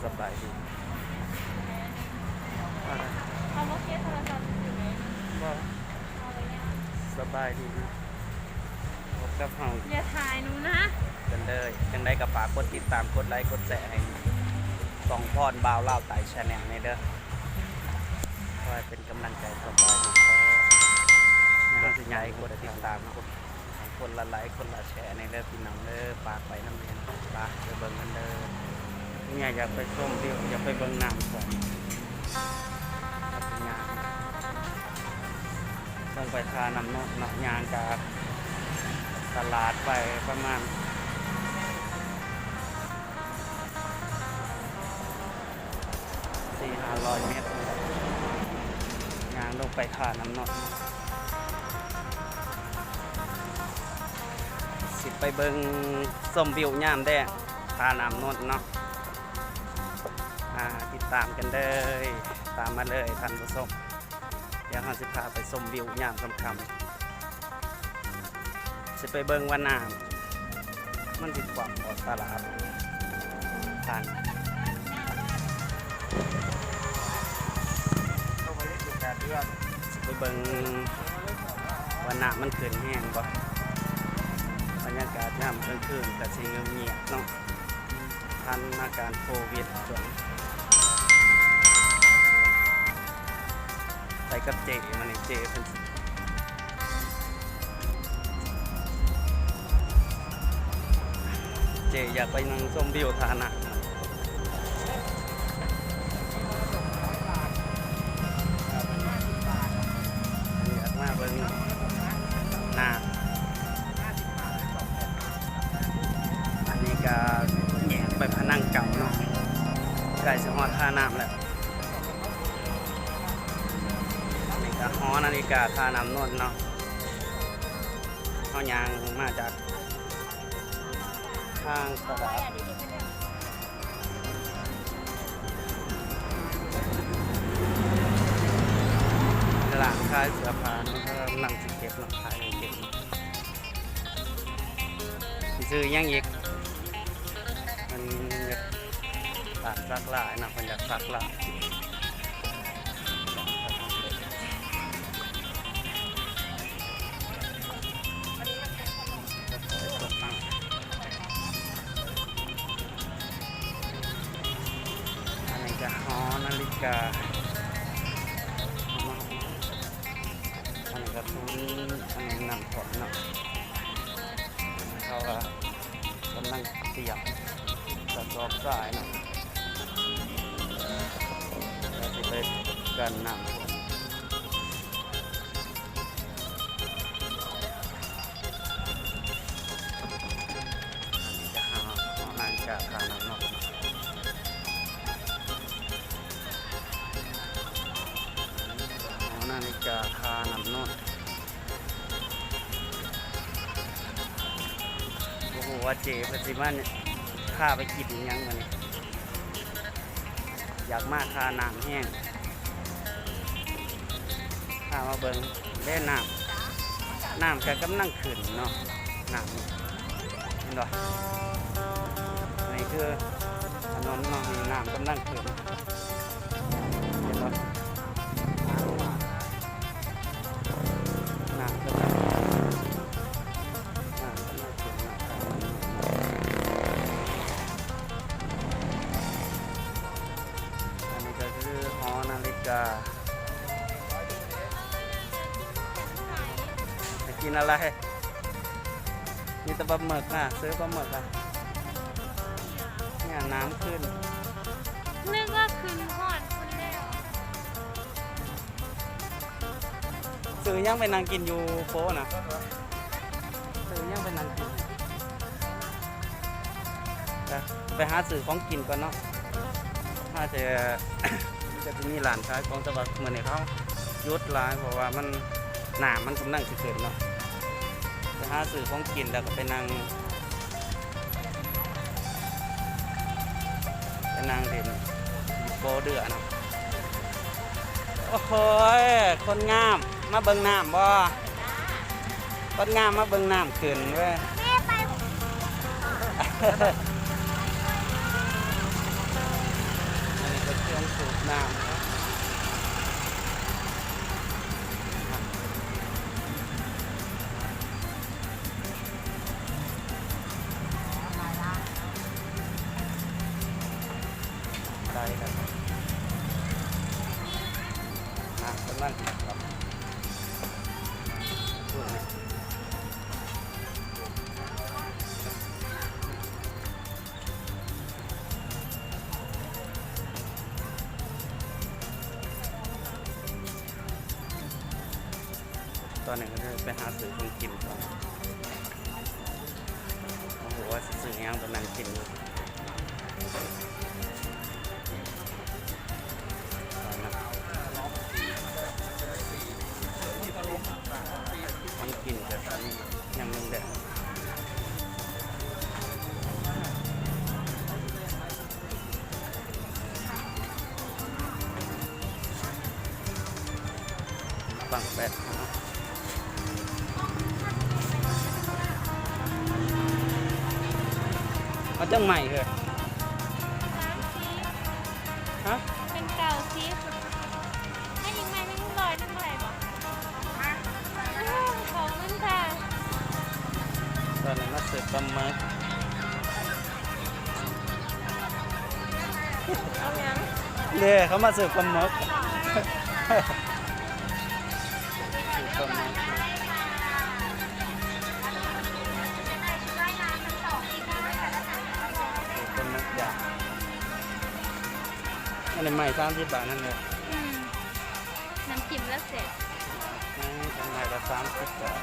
สบายดีเขาโอเคโทรศัพท์อยู่ไหมว่าเอาไว้ยังสบายดีพบกับเฮา อย่าถ่ายหนูนะกันเลยจังได้กับฝากกดติดตามกดไลค์กดแชร์ให้สองพรบ่าวเล่าไต่ชาแนลในเด้อคอยเป็นกำลังใจสบายดีขอให้สิใหญ่กดติดตามคนละไลค์คนละแชร์ในเด้อพี่น้องเด้อฝากไว้นำเองฝากไปเบิ่งกันเด้อเนี่ยอยากไปชมวิวอยากไปเบิ่งน้ำก่อนครับเป็นงานต้องไปทาน้ำนกหนักยางกับตลาดไปประมาณ400-500 เมตรยางลงไปทาน้ำนกสิไปเบิ่งส้มวิวยามแดงทาน้ำนกเนาะติดตามกันเลยตามมาเลยท่านผู้ชมเดี๋ยวเราจะพาไปชมวิวยามค่ำๆจะไปเบิ่งว่าน้ำมันติดความออกตลาดทางไปเบิ่งว่าน้ำมันขึ้นแห้งบ่บรรยากาศยามกลางคืนก็สิเงียบๆเนาะทันอาการโควิดส่วนไปกับเจมันนี่เจเป็นเจอยากไปนั่งชมวิวทานะอยากมาเบิ่งหน้าอันนี้ก็แยกไปพนังเก่าเนาะใกล้สิฮอดท่าน้ำแล้วนี่ก็ฮอนาฬิกาท่าน้ำนนท์เนาะเฮายางมาจากทางตลาดตลาดขายเสื้อผ้ามันก็นำสิเก็บเนาะขายเก็บสิซื้อยังอีกมันอยากซักลายนะคนอยากซักลายอันนี้ก็ฮอนาฬิกาอันนี้ก็ทุนอันนี้นำผลเนาะเขาก็กำลังเตรียมกระสอบทรายเนาะแล้วจะไปกันน้ำผลอันนี้จะหานาฬิกาทาน้ำนกนาฬิกาทาน้ำนกโอ้โหว่าเจ๊ปัจจุบันเนี่ยข้าไปกินยังมันนี่อยากมากคาน้ำแห้งข้ามาเบิ่งเล่นน้ำก็กำลังขึ้นเนาะน้ำเห็นบ่นี่คือถนนเนาะมีน้ำกำลังขึ้นเห็นบ่น้ำกำลังขึ้นอันนี้ก็คือหอนาฬิกาจะกินอะไรมีแต่ปลาหมึกนะซื้อปลาหมึกอ่ะเนี่ยน้ำขึ้น นึกว่าคืนฮอดคนแล้ว ซื้อยังไปนั่งกินอยู่โฟนะซื้อยังไปนั่งกินไปหาซื้อของกินก่อนเนาะถ้าจะ จะมีร้านขายของตะวันเหมือนในเขายุดร้ายเพราะว่ามันหนามันกำลังสิเกิดเนาะไปหาซื้อของกินแล้วก็ไปนั่งเด่นโบเดือเนาะโอ้โหคนงามมาเบิ่งน้ำบ่คนงามมาเบิ่งน้ำขึ้นเว้ย แม่ไป อ น้ำได้ครับกำลังครับพูดเลยตอนหนึ่งก็จะไปหาซื้อของกินก่อนโอ้โหว่าสิซื้อหยังตอนนั้นกินอยู่ของกินแบบนี้ยังนึงเด็ดบังแปดเอาจังใหม่เหรอฮะ เป็นเก่าซีให้ยิงไหมไม่ต้องลอยน้ำไหลบอกของมันค่ะ ตอนนี้มาเสิร์ฟปลาหมึก เอายัง เนี่ยเขามาเสิร์ฟปลาหมึกเสิร์ฟปลาหมึกเป็นนักยาอันนี้ใหม่30 บาทนั่นเลย น้ำจิ้มแล้วเสร็จ อันใหม่ละ30 บาท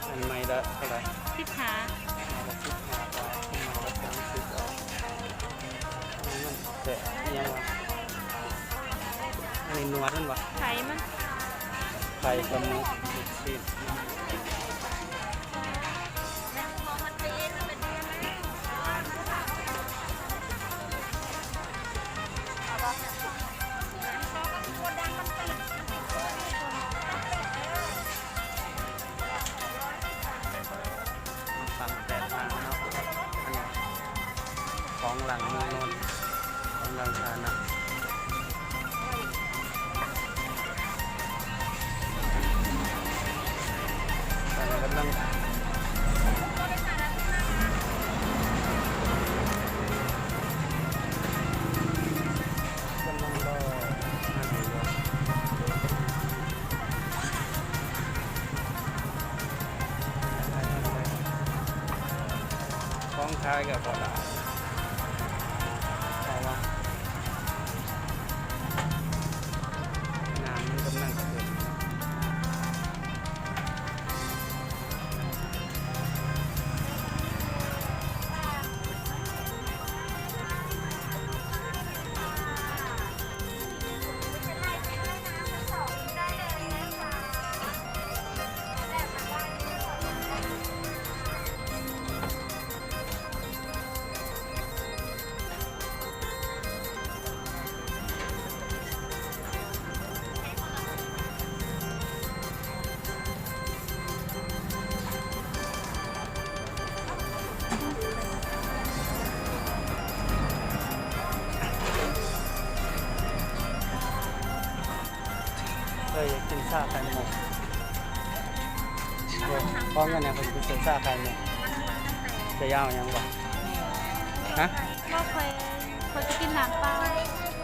อันใหม่ละเท่าไหร่ ที่ขา อันใหม่ละ15 บาทอันใหม่ละ30 บาทอันนี้มันแตะยังวะอันนี้นวดนั่นวะ ไข่มัน ไข่ปลาหมึกลูกชิ้นตำแต่ทางเนาะอันนี้ของหลังเมืองนนท์ของหลังชานะตอนนี้กำลังรออาหารอยู่ของขายกับปลาเพราะว่าน้ำมันกำลังขึ้นอยากกินซาไข่หมกพร้อมกันเนี่ยผมจะซื้อซาไข่หมกจะยาวยังวะฮะ ก็เคยจะกินน้ำเปล่า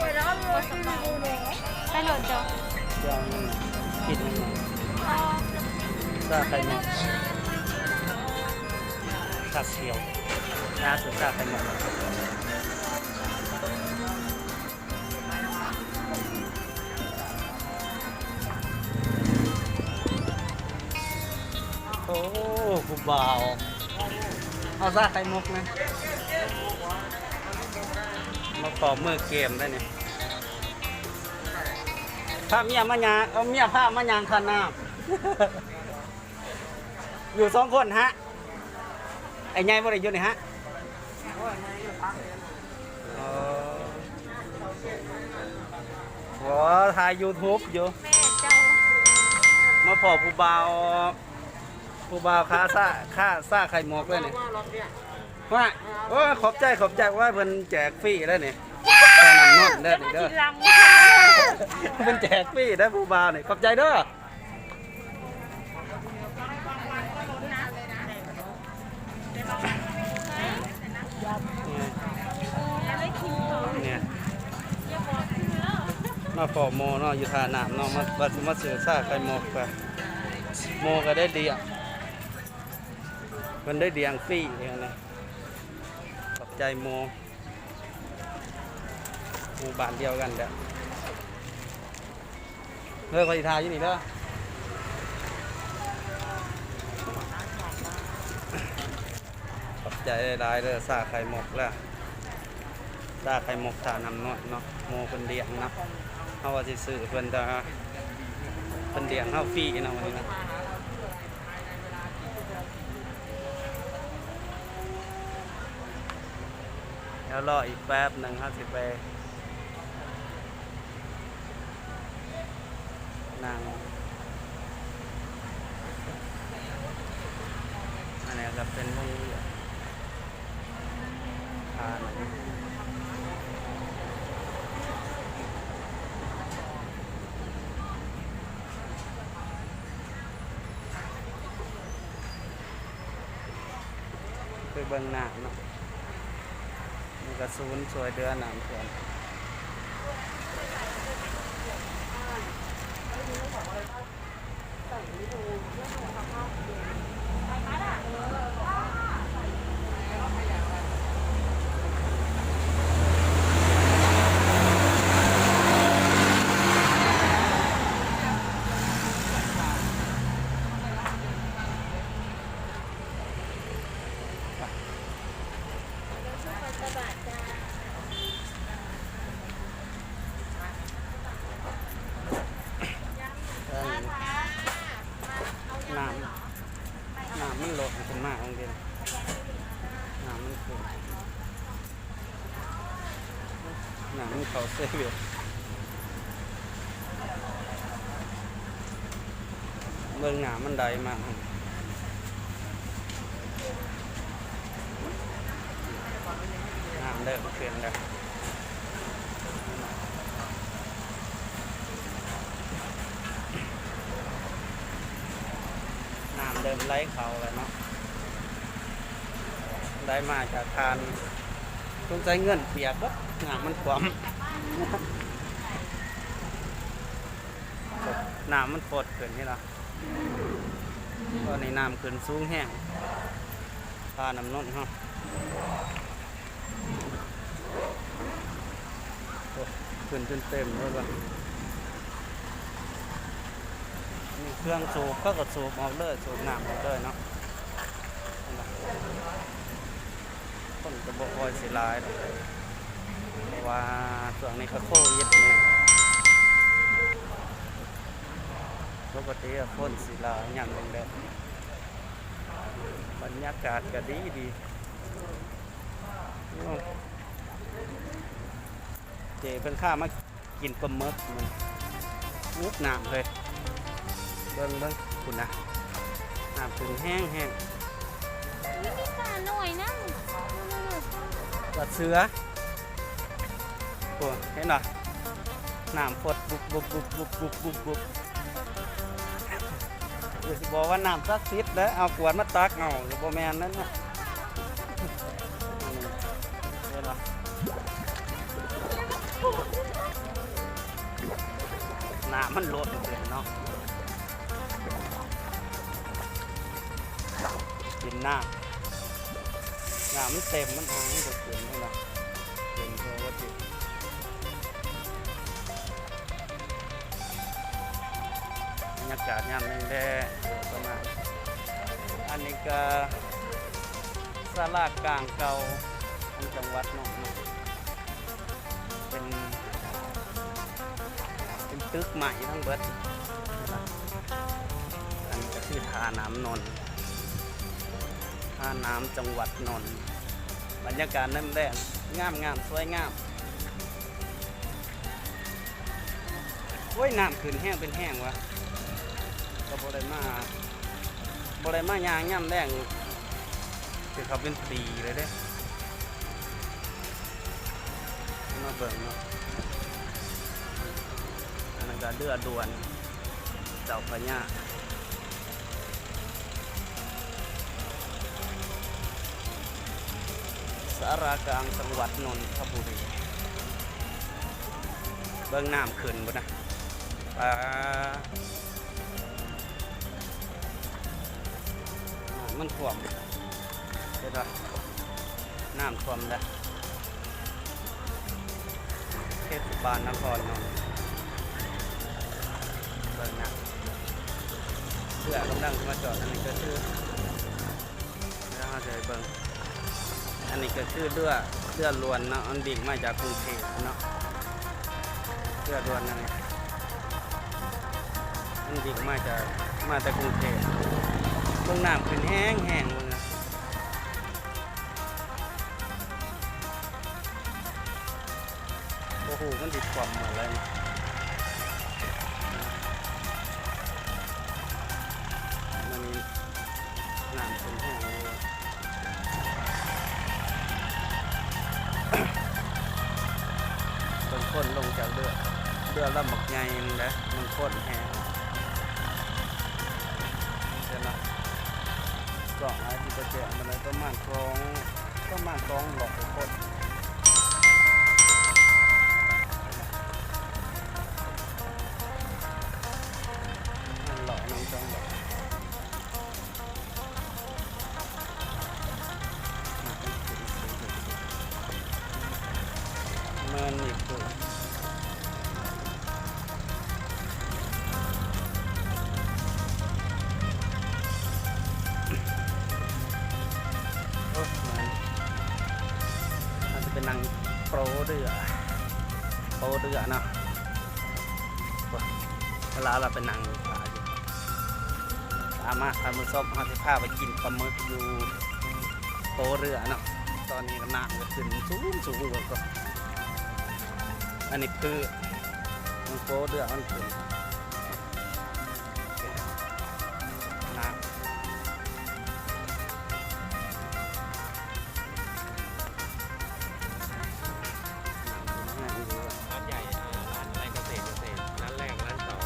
ก็สบายไปโหลดจอ จะเอายังกินยังไง อ๋อ ซาไข่หมกชาเขียวน่าซื้อซาไข่หมกโอ้ผู้บ่าวเอาซาไข่มุกนะมาขอมือเกมได้เนี่ยพาเมียมายางเอาเมียพามายางคันน้ำ อยู่2 คนฮะไอ้ไงบ่ได้อยู่นี่ฮะโอ้ถ่าย YouTube อยู่ แม่เจ้า มาพอผู้บ่าวค้าซ่าไข่หมกเลยนี่ว่าโอ้ขอบใจว่าเพิ่นแจกฟรีแล้วนี่แค่นั้น นอนเด้อนี่เด้อ ลัง เป็นแจกฟรีได้ผู้บ่าวนี่ขอบใจเด้อเนี่ยมาขอโมเนาะอยู่ท่าน้ำเนาะมาเสือซ่าไข่หมกไปโมก็ได้เดียงมันได้เดียงฟรีเลยนะขอบใจโมหมู่บ้านเดียวกันเด้อเลิกไปทาอยู่นี่เด้อขอบใจหลายๆเด้อซาไข่หมกแล้วซาไข่หมกทานำนวดเนาะโมเป็นเดียงเนาะเฮาว่าสิซื้อเพิ่นจะเพิ่นเดียงเฮาฟรีเนาะวันนี้นะแล้วรออีกแป๊บหนึงเฮาสิไปนั่งอันนี้ก็เป็นวงเวียนผ่านไปเบิ่งหน้าเนาะมันก็ศูนย์ช่วยเดือนน้ำท่วมน้ำมันลดขึ้นมากองเดียวน้ำมันขึ้นน้ำมันเขาเซเว่นเบิ่งน้ำมันได้มากน้ำเริ่มขึ้นแล้วน้ำเดิมไหลเขาเลยเนาะได้มาจากทานต้องใช้เงินเปียกก็น้ำมันขวมน้ำมันปดขึ้นนี่เนาะตอนนี้น้ำขึ้นสูงแห้งพาน้ำนนฮะขึ้นจนเต็มเลยว่ะมีเครื่องสูบก็สูบออกเลยสูบน้ำออกเลยเนาะคนกระบอกคอยสิลายเพราะว่าช่วงนี้ก็โควิดเนี่ยปกติคนสิลายอย่างหนึ่งเด็ดบรรยากาศก็ดีดีเจเป็นข้ามากินปลาหมึกมันวุบน้ำเลยเบิ้งคุณนะน้ำถึงแห้งแห้ง มีปลาหน่อยนะ ปลาเสือโอ้เห็นหรอน้ำฟดบุบบุบบุบบุบบุบบุบบุบเดี๋ยวสิบอกว่าน้ำซักซิดแล้วเอาขวดมาตักเอาหรือโบแมนนั่นนะเห็นหรอน้ำมันลดเลยเนาะกินน้ำมันเต็มมันหางมันก็เต็มเลยนะเต็มตัววัตถุบรรยากาศยามแดงแดดประมาณอันนี้ก็ศาลากลางเก่าของจังหวัดเนาะเป็นตึกใหม่ทั้งเบิดอันนี้ก็คือท่าน้ำนนท์ท่าน้ำจังหวัดนนท์บรรยากาศน้ำแดงงามสวยงามโอ้ยน้ำขึ้นแห้งเป็นแห้งวะก็บ่ได้มายางย่ำแดงคือเขาเป็นปีเลยเด้มา เบิ่งเนาะอันนั้นก็เรือด่วนเจ้าพระยาสารากลางจังหวัดนนทบุรีเบิ่งน้ำขึ้นบ่นะมันท่วมเห็นป่ะน้ำท่วมแล้วเทศบาลนครนนท์เบิ่งนะเพื่อกำลังมาจอดอันนี้ก็คือแล้วเราจะเบิ่งอันนี้ก็คือเรือลวนเนาะอันดิ่งมาจากกรุงเทพเนาะเรือลวนนั่นเองอันดิ่งมาจากกรุงเทพเบิ่งน้ำขึ้นแห้งมึงนะโอ้โหมันติดความหมดเลยมันมีน้ำขึ้นแห้งเลยคนลงจากเรือลำบักไงนะมันโคตรแห้งเห็นไหมเกาะอะไรที่จะเจอมันเลยประมาณ200หลอกโคตรมันหลอกน้ำ2 หลอกมันอีกตัวมันจะเป็นนางโปรเรือเนาะเวลาเราเป็นนางปลาอยู่สามารถทำมือส้มเอาที่ผ้าไปกินปลาหมึกอยู่โปรเรือเนาะตอนนี้ก็น้ำก็ขึ้นสูงกว่าก็อันนี้คือมันโปรเรือมันขึ้นน้ำร้านใหญ่ร้านอะไรเกษตรร้านแรกร้านสอง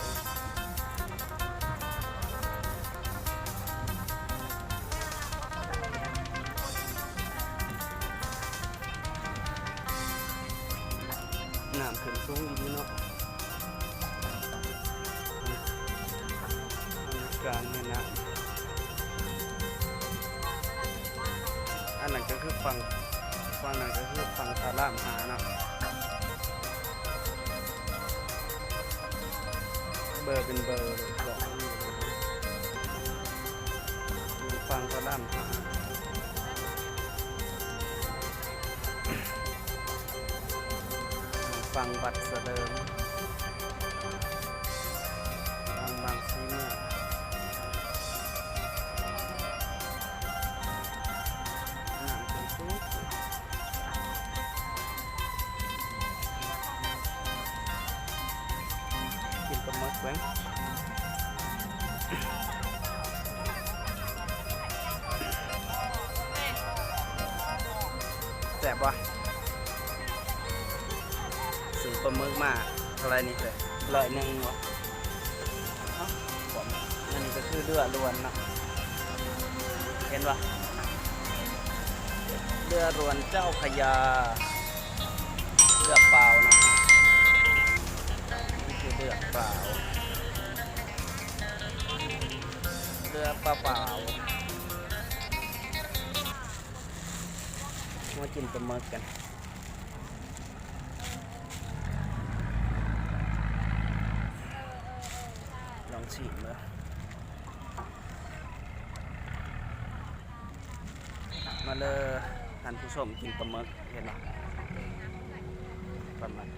น้ำขึ้นสูงอีกเนาะการเนี่ยนะอันนั้นก็คือฝั่งนั้นก็คือฝั่งตลาดหาเนาะเบอร์เป็นเบอร์บอกฝั่งตลาดหาฝั่งบัตรเสดิมฝั่งบางซีเมื่อน้ำเป็นสูงกินปลาหมึกเว้ยแซ่บวะซื้อปลาหมึกมาอะไรนี่เลย100วะอันนี้ก็คือเรือล้วนนะเห็นปะเรือล้วนเจ้าพระยาเรือเปล่านะนี่คือเรือเปล่าเรือเปล่ามากินปลาหมึกกันลองชิมเลยมาเลยท่านผู้ชมกินปลาหมึกเห็นไหมปลาหมึก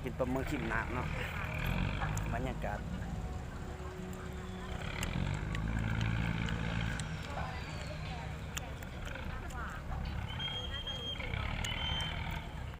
กินปลาหมึกขิมน้ำเนาะบรรยากาศ